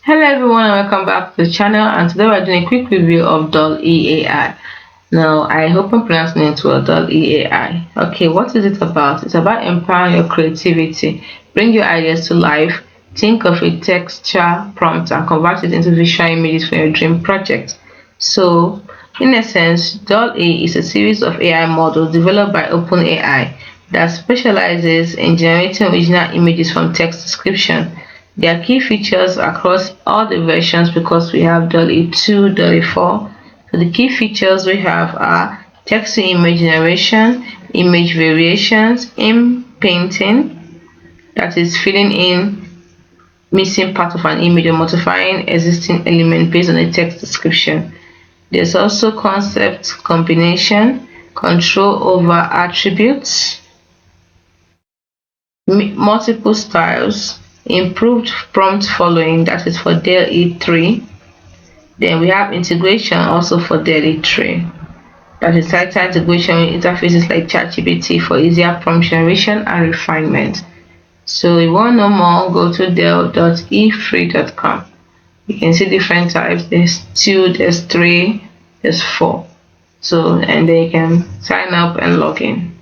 Hello everyone and welcome back to the channel, and today we're doing a quick review of Dall-E AI. Now I hope I'm pronouncing it well, Dall-E AI. Okay, what is it about? It's about empowering your creativity, bring your ideas to life, think of a texture prompt and convert it into visual images for your dream project. So in essence, Dall-E is a series of AI models developed by OpenAI that specializes in generating original images from text description. There are key features across all the versions because we have Dall-E 2, Dall-E 4. So the key features we have are text to image generation, image variations, in painting, that is filling in missing part of an image or modifying existing element based on a text description. There's also concept combination, control over attributes, multiple styles, improved prompt following, that is for Dall-E 3. Then we have integration also for Dall-E 3. That is tighter integration with interfaces like ChatGPT for easier prompt generation and refinement. So if you want to know more, go to dell.efree.com. You can see different types. There's 2, there's 3, there's 4. So and then you can sign up and log in.